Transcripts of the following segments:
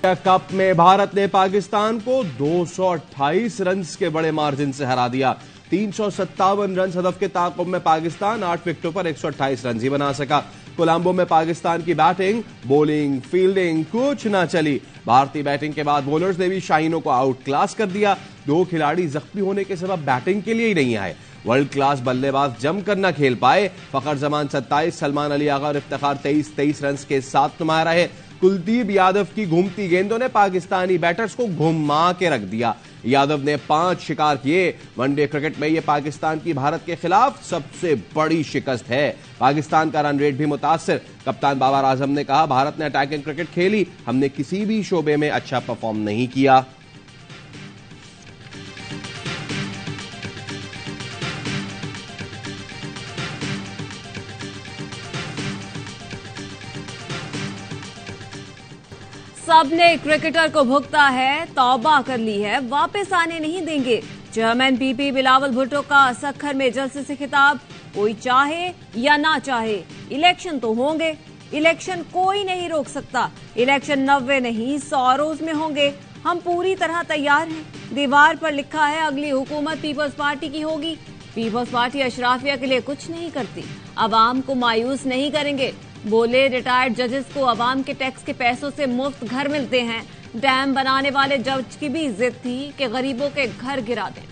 Cup में भारत ने पाकिस्तान को 228 रन के बड़े मार्जिन से हरा दिया। 357 रन हदफ के ताक़ुब में पाकिस्तान 8 विकेटों पर 128 रन ही बना सका। कोलंबो में पाकिस्तान की बैटिंग, बॉलिंग, फील्डिंग कुछ ना चली। भारतीय बैटिंग के बाद बॉलर्स ने भी शाहीनों को आउट क्लास कर दिया। 2 खिलाड़ी जख्मी होने के सबब बैटिंग के लिए ही नहीं आए। वर्ल्ड क्लास बल्लेबाज जमकर न खेल पाए। फखर जमान 27, सलमान अली आगा और इफ्तिखार 23 रन के साथ नुमाया रहे। कुलदीप यादव की घूमती गेंदों ने पाकिस्तानी बैटर्स को घुमा के रख दिया। यादव ने 5 शिकार किए। वनडे क्रिकेट में यह पाकिस्तान की भारत के खिलाफ सबसे बड़ी शिकस्त है। पाकिस्तान का रन रेट भी मुतासिर। कप्तान बाबर आजम ने कहा, भारत ने अटैकिंग क्रिकेट खेली, हमने किसी भी शोबे में अच्छा परफॉर्म नहीं किया। सबने क्रिकेटर को भुगता है, तौबा कर ली है, वापस आने नहीं देंगे। चेयरमैन पीपी बिलावल भुट्टो का सखर में जलसे से खिताब। कोई चाहे या ना चाहे इलेक्शन तो होंगे। इलेक्शन कोई नहीं रोक सकता। इलेक्शन 90 नहीं 100 रोज में होंगे। हम पूरी तरह तैयार हैं। दीवार पर लिखा है, अगली हुकूमत पीपल्स पार्टी की होगी। पीपल्स पार्टी अशराफिया के लिए कुछ नहीं करती। अवाम को मायूस नहीं करेंगे। बोले, रिटायर्ड जजेस को अवाम के टैक्स के पैसों से मुफ्त घर मिलते हैं। डैम बनाने वाले जज की भी जिद थी कि गरीबों के घर गिरा दें।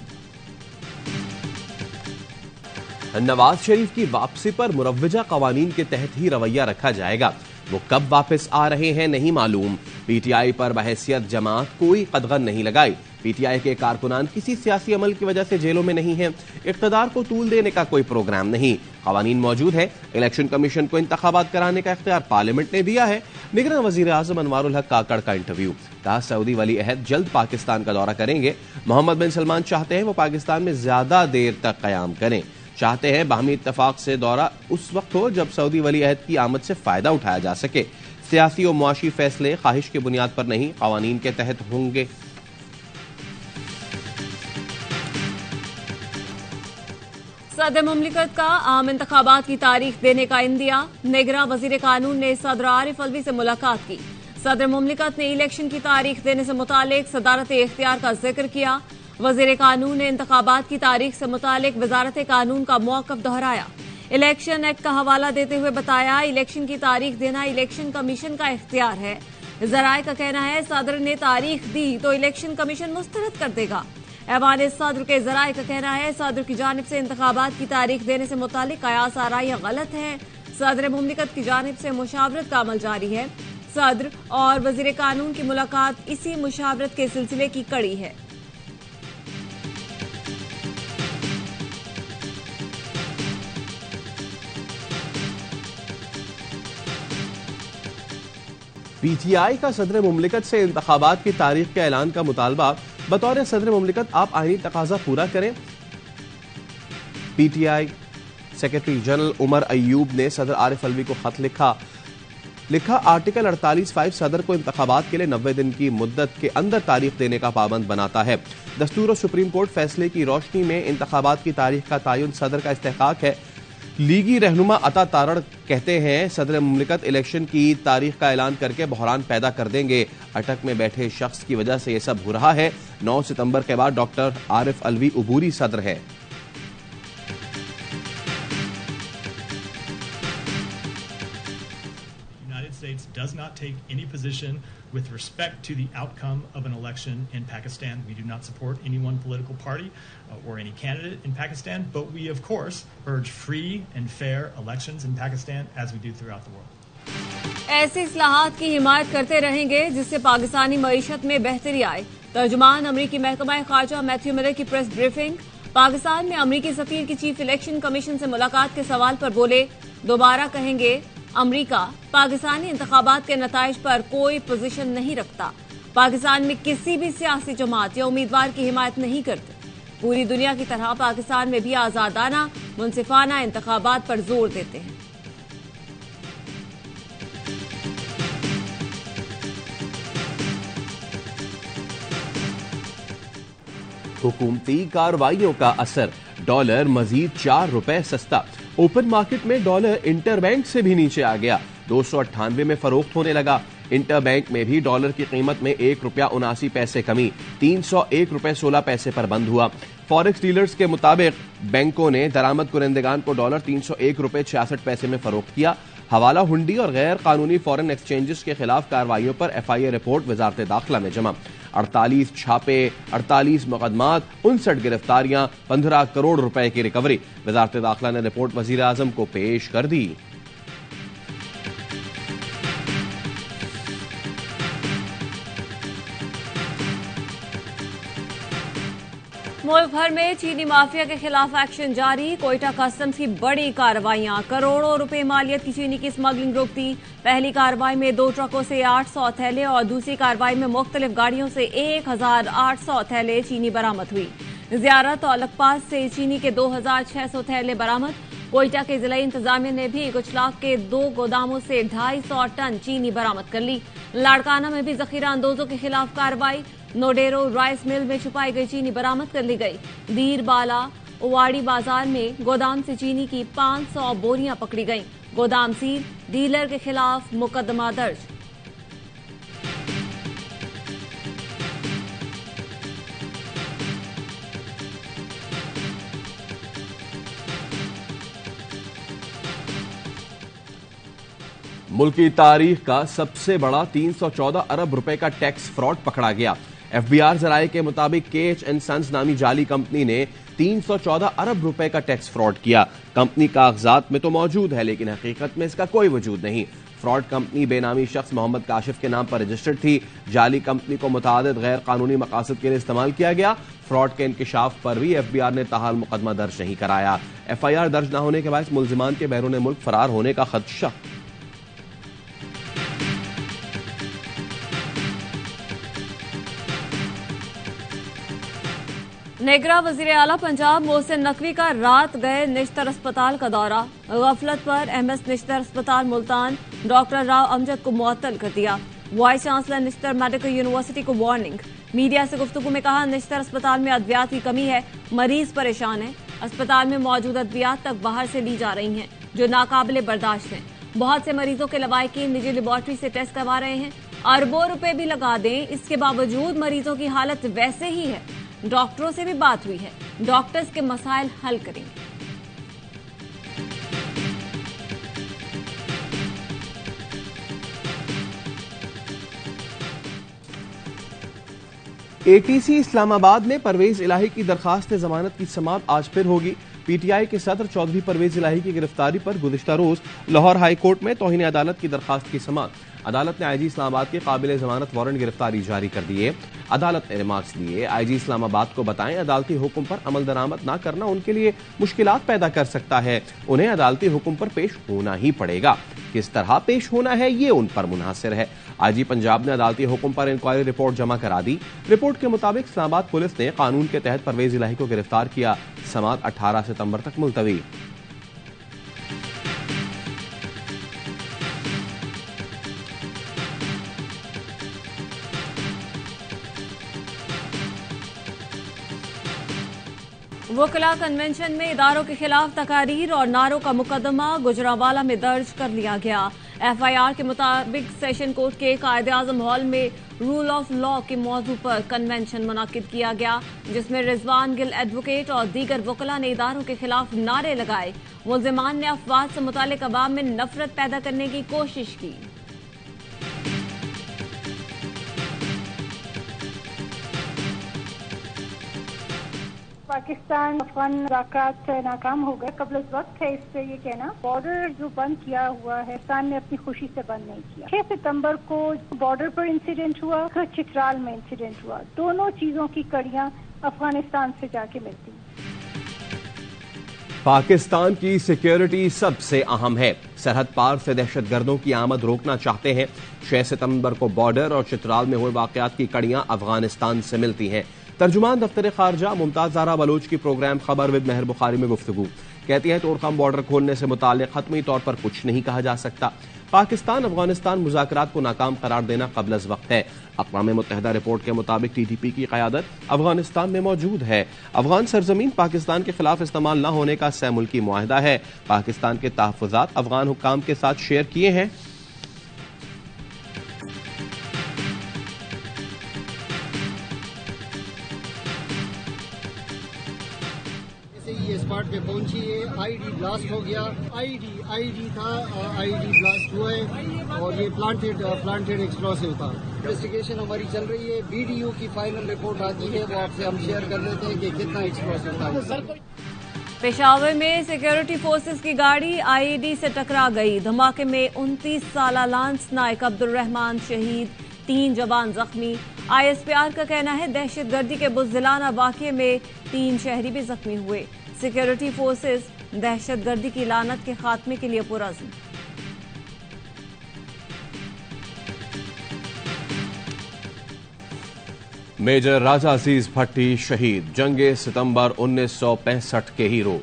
नवाज शरीफ की वापसी पर मुरव्वजा कवानीन के तहत ही रवैया रखा जाएगा। वो कब वापस आ रहे हैं नहीं मालूम। पीटीआई पर बहैसियत जमात कोई कदगन नहीं लगाई। पीटीआई के कारकुनान किसी सियासी अमल की वजह से जेलों में नहीं है। इख्तिदार को तूल देने का कोई प्रोग्राम नहीं। कवानीन मौजूद है। इलेक्शन कमीशन को इंतखाबात कराने का इख्तियार पार्लियामेंट ने दिया है। निगरान वजीर आजम अनवारुल हक काकड़ का इंटरव्यू। कहा, सऊदी वली अहद जल्द पाकिस्तान का दौरा करेंगे। मोहम्मद बिन सलमान चाहते हैं वो पाकिस्तान में ज्यादा देर तक कयाम करें। चाहते हैं बाहमी इत्तफाक से दौरा उस वक्त हो जब सऊदी वली अहद की आमद से फायदा उठाया जा सके। सियासी और मुआशी फैसले ख्वाहिश की बुनियाद पर नहीं, कवानीन के तहत होंगे। सदर मुमलिकत का आम इंतखाबात की तारीख देने का इंदिया। निगरान वजीर कानून ने सदर आरिफ अलवी से मुलाकात की। सदर मुमलिकत ने इलेक्शन की तारीख देने से मुतालिक सदारत इख्तियार का जिक्र किया। वजीर कानून ने इंतखाबात की तारीख से मुतालिक वजारत कानून का मौक़िफ़ दोहराया। इलेक्शन एक्ट का हवाला देते हुए बताया, इलेक्शन की तारीख देना इलेक्शन कमीशन का इख्तियार है। जराए का कहना है, सदर ने तारीख दी तो इलेक्शन कमीशन मुस्तरद कर देगा। ऐवान सदर के जराए का कहना है, सदर की जानिब से इंतखाबात की तारीख देने से मुतालिक कयास आराई गलत है। सदर मुमलिकत की जानिब से मुशावरत का अमल जारी है। सदर और वजीर कानून की मुलाकात इसी मुशावरत के सिलसिले की कड़ी है। पीटीआई का सदर मुमलिकत से इंतखाबात की तारीख के ऐलान का मुतालबा। बतौर सदर मुमलिकत आप आईनी तकाजा पूरा करें। PTI secretary general Umar Ayub ने सदर आरिफ अलवी को खत लिखा आर्टिकल 48(5) सदर को इंतखाबात के लिए 90 दिन की मुद्दत के अंदर तारीख देने का पाबंद बनाता है। दस्तूर और सुप्रीम कोर्ट फैसले की रोशनी में इंतखाबात की तारीख का तयन सदर का इस्तेहकाक है। लीगी रहनुमा अता तारड़ कहते हैं, सदर मुमलिकत इलेक्शन की तारीख का ऐलान करके बहरान पैदा कर देंगे। अटक में बैठे शख्स की वजह से यह सब हो रहा है। 9 सितंबर के बाद डॉक्टर आरिफ अलवी उबूरी सदर है। States does not take any position with respect to the outcome of an election in Pakistan. We do not support any one political party or any candidate in Pakistan, but we of course urge free and fair elections in Pakistan as we do throughout the world. ऐसे इस्लाहात की हिमायत करते रहेंगे जिससे पाकिस्तानी मईशत में बेहतरी आए। तर्जुमान अमरीकी महकमा खारजा मैथ्यू मिलर की प्रेस ब्रीफिंग। पाकिस्तान में अमरीकी सफीर की चीफ इलेक्शन कमीशन से मुलाकात के सवाल पर बोले, दोबारा कहेंगे, अमरीका पाकिस्तानी इंतखाबात के नताइज पर कोई पोजीशन नहीं रखता। पाकिस्तान में किसी भी सियासी जमात या उम्मीदवार की हिमायत नहीं करते। पूरी दुनिया की तरह पाकिस्तान में भी आजादाना मुनसिफाना इंतखाबात पर जोर देते हैं। हुकूमती कार्रवाइयों का असर। डॉलर मजीद 4 रुपए सस्ता। ओपन मार्केट में डॉलर इंटरबैंक से भी नीचे आ गया। 298 में फरोख्त होने लगा। इंटर बैंक में भी डॉलर की कीमत में ₹1.79 कमी 301 रुपए 16 पैसे पर बंद हुआ। फॉरेक्स डीलर्स के मुताबिक बैंकों ने दरामद कुरिंदगान को डॉलर 301 रुपए 66 पैसे में फरोख्त किया। हवाला हुंडी और गैर कानूनी फॉरेन एक्सचेंजेस के खिलाफ कार्रवाइयों पर FIA रिपोर्ट वजारत दाखिला में जमा। 48 छापे, 48 मुकदमात, 59 गिरफ्तारियां, 15 करोड़ रुपए की रिकवरी। वजारत दाखिला ने रिपोर्ट वजीर आजम को पेश कर दी। मुल्क भर में चीनी माफिया के खिलाफ एक्शन जारी। कोयटा कस्टम्स की बड़ी कार्रवाइयां, करोड़ों रुपए मालियत की चीनी की स्मगलिंग रोक दी। पहली कार्रवाई में 2 ट्रकों से 800 थैले और दूसरी कार्रवाई में मुख्तलिफ गाड़ियों से 1800 थैले चीनी बरामद हुई। जियारत और लखपात से चीनी के 2600 थैले बरामद। कोयटा के जिला इंतजामिया ने भी गुजलाफ के 2 गोदामों से 250 टन चीनी बरामद कर ली। लाड़काना में भी जखीरा अंदोजों के खिलाफ कार्रवाई। नोडेरो राइस मिल में छुपाई गई चीनी बरामद कर ली गई। दीरबाला उवाड़ी बाजार में गोदाम से चीनी की 500 बोरियां पकड़ी गईं। गोदाम सील, डीलर के खिलाफ मुकदमा दर्ज। मुल्क की तारीख का सबसे बड़ा 314 अरब रुपए का टैक्स फ्रॉड पकड़ा गया। FBR जराये के मुताबिक KH & सन्स नामी जाली कंपनी ने 314 अरब रुपए का टैक्स फ्रॉड किया। कंपनी कागजात में तो मौजूद है लेकिन हकीकत में इसका कोई वजूद नहीं। फ्रॉड कंपनी बेनामी शख्स मोहम्मद काशिफ के नाम पर रजिस्टर्ड थी। जाली कंपनी को मुतादिद गैर कानूनी मकासद के लिए इस्तेमाल किया गया। फ्रॉड के इंकिशाफ पर भी FBR ने ताहाल मुकदमा दर्ज नहीं कराया। FIR दर्ज न होने के बाद मुलजिमान के बैरून मुल्क फरार होने का खदशा। नेगरा वजीर आला पंजाब मोहसिन नकवी का रात गए निश्तर अस्पताल का दौरा। गफलत पर MS निश्तर अस्पताल मुल्तान डॉक्टर राव अमजद को मुअत्तल कर दिया। Vice chancellor Nishtar medical university को वार्निंग। मीडिया से गुफ्तगू में कहा, निश्तर अस्पताल में अद्वियात की कमी है, मरीज परेशान है। अस्पताल में मौजूद अद्वियात तक बाहर से ली जा रही हैं जो नाकाबिले बर्दाश्त हैं। बहुत से मरीजों के लवाहिकीन निजी लेबॉर्ट्री से टेस्ट करवा रहे हैं। अरबों रुपए भी लगा दें, इसके बावजूद मरीजों की हालत वैसे ही है। डॉक्टरों से भी बात हुई है, डॉक्टर्स के मसाइल हल करेंगे। ATC इस्लामाबाद में परवेज इलाही की दरखास्त जमानत की समाअत आज फिर होगी। PTI के सदर चौधरी परवेज इलाही की गिरफ्तारी पर गुज़िश्ता रोज लाहौर हाई कोर्ट में तौहीन अदालत की दरखास्त की समाअत। अदालत ने IG इस्लामाबाद के काबिल जमानत वारंट गिरफ्तारी जारी कर दिए। अदालत ने रिमार्क्स लिए, IG इस्लामाबाद को बताएं अदालती हुक्म पर अमल दरामद न करना उनके लिए मुश्किलात पैदा कर सकता है। उन्हें अदालती हुक्म पर पेश होना ही पड़ेगा। किस तरह पेश होना है ये उन पर मुनहसर है। IG पंजाब ने अदालती हुक्म पर इंक्वायरी रिपोर्ट जमा करा दी। रिपोर्ट के मुताबिक इस्लामाबाद पुलिस ने कानून के तहत परवेज इलाही को गिरफ्तार किया। समाअत 18 सितंबर तक मुलतवी। वकला कन्वेंशन में इदारों के खिलाफ तकारीर और नारों का मुकदमा गुजरांवाला में दर्ज कर लिया गया। FIR के मुताबिक सेशन कोर्ट के कायदे-आज़म हॉल में रूल ऑफ लॉ के मौजू पर कन्वेंशन मुनाकिद किया गया, जिसमें रिजवान गिल एडवोकेट और दीगर वकला ने इदारों के खिलाफ नारे लगाए। मुल्जिमान ने अफवाद से मुतालिक अवाम में नफरत पैदा करने की कोशिश की। पाकिस्तान अफगान मुज़ाकरात नाकाम हो गए। कबल वक्त है इस पे ये कहना, बॉर्डर जो बंद किया हुआ है पाकिस्तान ने अपनी खुशी से बंद नहीं किया। 6 सितंबर को बॉर्डर पर इंसिडेंट हुआ, फिर चित्राल में इंसिडेंट हुआ। दोनों चीजों की कड़ियां अफगानिस्तान से जाके मिलती हैं। पाकिस्तान की सिक्योरिटी सबसे अहम है। सरहद पार से दहशतगर्दों की आमद रोकना चाहते हैं। 6 सितंबर को बॉर्डर और चित्राल में हुए वाकयात की कड़ियां अफगानिस्तान से मिलती हैं। तर्जुमान दफ्तर खारजा मुमताज ज़ारा बलोच की प्रोग्राम खबर विद मेहर बुखारी में गुफ्तगू कहती है, तोरखम बॉर्डर खोलने से मुताल्लिक हतमी तौर पर कुछ नहीं कहा जा सकता। पाकिस्तान अफगानिस्तान मुज़ाकरात को नाकाम करार देना कबल अज़ वक्त है। अक़वाम मुत्तहिदा रिपोर्ट के मुताबिक TTP की क़यादत अफगानिस्तान में मौजूद है। अफगान सरजमीन पाकिस्तान के खिलाफ इस्तेमाल न होने का सह मुल्की मुआहिदा है। पाकिस्तान के तहफ़्फ़ुज़ात अफगान हुक्काम के साथ शेयर किए हैं। के स्पॉट पे पहुंची है। आईडी ब्लास्ट हो गया। आईडी था, आईडी ब्लास्ट हुआ है और ये प्लांटेड एक्सप्लोसिव था। इन्वेस्टिगेशन हमारी चल रही है। BDO की फाइनल रिपोर्ट आती है, वो आपसे हम शेयर कर देते हैं कि कितना एक्सप्लोसिव था। पेशावर में सिक्योरिटी फोर्सेस की गाड़ी आईईडी से टकरा गई। धमाके में 29 साल लांस नायक अब्दुल रहमान शहीद, 3 जवान जख्मी। ISPR का कहना है दहशतगर्दी के बुज़दिलाना वाक़ये में 3 शहरी भी जख्मी हुए। सिक्योरिटी फोर्सेस दहशतगर्दी की लानत के खात्मे के लिए पुरज़्म। मेजर राजा अजीज भट्टी शहीद, जंगे सितंबर 1965 के हीरो।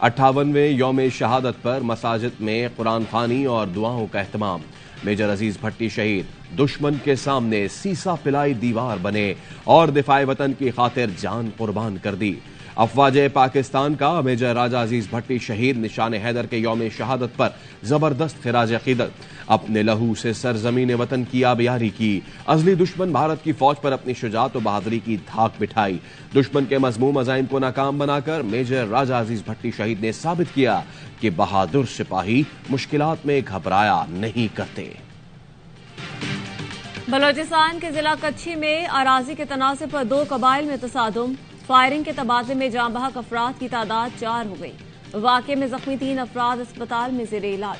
58वें यौम शहादत पर मसाजिद में कुरान खानी और दुआओं का एहतमाम। मेजर अजीज भट्टी शहीद दुश्मन के सामने सीसा पिलाई दीवार बने और दिफाए वतन की खातिर जान कुर्बान कर दी। अफवाज पाकिस्तान का मेजर राजा अजीज भट्टी शहीद निशान हैदर के यौम शहादत पर जबरदस्त खिराज अकीदत। अपने लहू से सरजमीन वतन की आबियारी की। अजली दुश्मन भारत की फौज पर अपनी शुजात और बहादुरी की धाक बिठाई। दुश्मन के मजमूम अज़ाइम को नाकाम बनाकर मेजर राजा अजीज भट्टी शहीद ने साबित किया कि बहादुर सिपाही मुश्किलात में घबराया नहीं करते। बलोचिस्तान के जिला कच्छी में अराजी के तनाज़े पर 2 कबाइल में तसादुम। फायरिंग के तबादले में जाँ बहक अफराद की तादाद 4 हो गई। वाक़े में जख्मी 3 अफराद अस्पताल में ज़ेरे इलाज।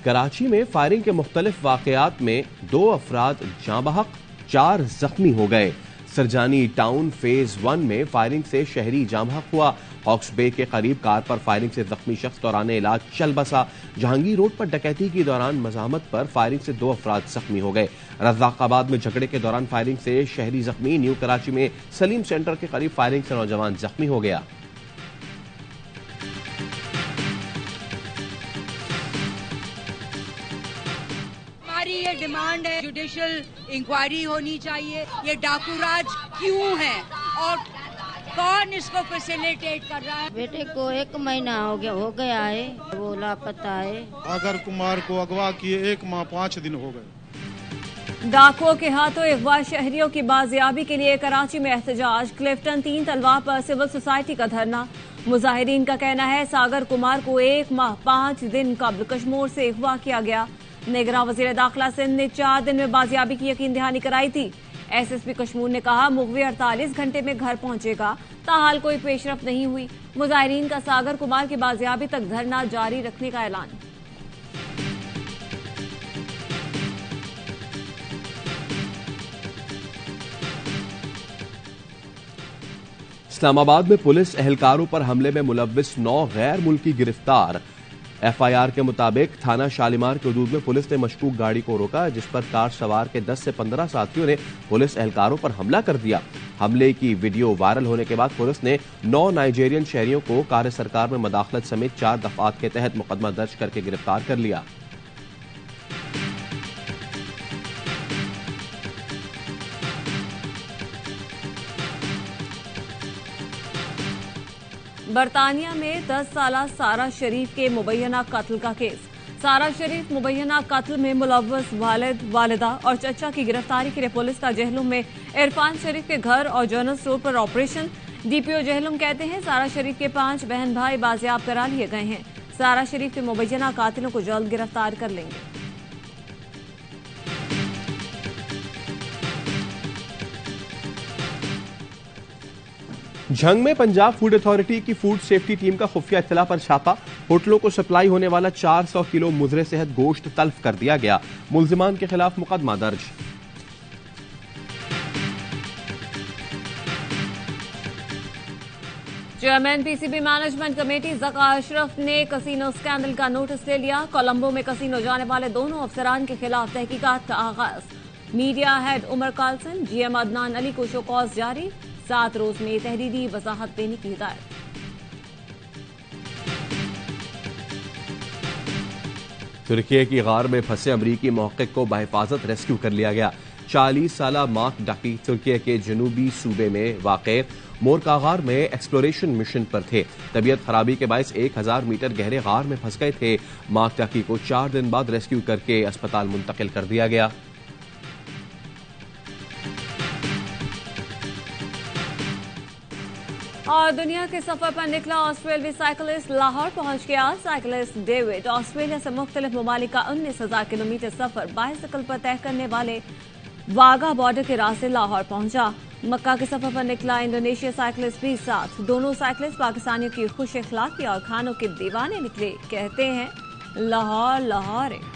कराची में फायरिंग के मुख्तलिफ वाकयात में 2 अफराद जाँ बहक, 4 जख्मी हो गए। सरजानी टाउन फेज 1 में फायरिंग से शहरी जाँ बहक हुआ। हॉक्स बे के करीब कार पर फायरिंग से जख्मी शख्स दौरान इलाज चल बसा। जहांगीर रोड पर डकैती के दौरान मजामत पर फायरिंग से 2 अफराद जख्मी हो गए। रज़ाकाबाद में झगड़े के दौरान फायरिंग से शहरी जख्मी। न्यू कराची में सलीम सेंटर के करीब फायरिंग से नौजवान जख्मी हो गया। हमारी ये डिमांड है, जुडिशियल इंक्वायरी होनी चाहिए। ये डाकू राज क्यों है और कौन इसको फैसिलिटेट कर रहा है? बेटे को 1 महीना हो गया है, वो लापता है। आगर कुमार को अगवा किए 1 माह 5 दिन हो गए। डाकुओं के हाथों अगवा शहरियों की बाजियाबी के लिए कराची में एहतजाज। क्लिफ्टन 3 तलवा पर सिविल सोसाइटी का धरना। मुजाहिरीन का कहना है सागर कुमार को 1 माह 5 दिन कबल कश्मीर से अगवा किया गया। निगरान वजीर दाखिला सिंध ने 4 दिन में बाजियाबी की यकीन दहानी कराई थी। SSP कश्मीर ने कहा मुगवी 48 घंटे में घर पहुंचेगा, ताहाल कोई पेशरफ नहीं हुई। मुजाहिरीन का सागर कुमार की बाजियाबी तक धरना जारी रखने का ऐलान। इस्लामाबाद में पुलिस एहलकारों पर हमले में मुलव्विस 9 गैर मुल्की गिरफ्तार। FIR के मुताबिक थाना शालीमार के हदूद में पुलिस ने मशकूक गाड़ी को रोका, जिस पर कार सवार के 10 से 15 साथियों ने पुलिस एहलकारों पर हमला कर दिया। हमले की वीडियो वायरल होने के बाद पुलिस ने 9 नाइजीरियन शहरियों को कार सरकार में मदाखलत समेत 4 दफात के तहत मुकदमा दर्ज करके गिरफ्तार कर लिया। बरतानिया में 10 साला सारा शरीफ के मुबैना कत्ल का केस। सारा शरीफ मुबैना कत्ल में मुलव्वस वालिद, वालिदा और चचा की गिरफ्तारी के लिए पुलिस का जहलुम में इरफान शरीफ के घर और जर्नल्स रोड पर ऑपरेशन। DPO जहलुम कहते हैं सारा शरीफ के 5 बहन भाई बाजियाब करा लिए गए हैं। सारा शरीफ के मुबैना कातिलों को जल्द गिरफ्तार कर लेंगे। झंग में पंजाब फूड अथॉरिटी की फूड सेफ्टी टीम का खुफिया इत्तला पर छापा। होटलों को सप्लाई होने वाला 400 किलो मुजरे सेहत गोश्त तल्फ कर दिया गया। मुल्जिमान के खिलाफ मुकदमा दर्ज। Chairman PCB management committee Zaka Ashraf ने कसीनो स्कैंडल का नोटिस ले लिया। कोलंबो में कसीनो जाने वाले दोनों अफसरान के खिलाफ तहकीकात का आगाज। मीडिया हेड उमर कालसन, GM अदनान अली को शोकॉज जारी। 7 रोज में तहरीरी वजाहत देने की हिदायत। तुर्की की गार में फंसे अमरीकी महक्किक को बहिफाजत रेस्क्यू कर लिया गया। 40 साला मार्क डकी तुर्की के जनूबी सूबे में वाक़े मोरका गार में एक्सप्लोरेशन मिशन पर थे। तबीयत खराबी के बायस 1000 मीटर गहरे गार में फंस गए थे। मार्क डकी को 4 दिन बाद रेस्क्यू करके अस्पताल मुंतकिल कर दिया गया। और दुनिया के सफर पर निकला ऑस्ट्रेलियावी साइकिलिस्ट लाहौर पहुंच गया। साइकिलिस्ट डेविड ऑस्ट्रेलिया से मुख्तलिफ ममालिक का 19,000 किलोमीटर सफर बाइसिकल पर तय करने वाले वाघा बॉर्डर के रास्ते लाहौर पहुंचा। मक्का के सफर पर निकला इंडोनेशिया साइकिलिस्ट भी साथ। दोनों साइकिलिस्ट पाकिस्तानियों की खुश अखलाकी और खानों के दीवाने निकले। कहते हैं लाहौर लाहौर है।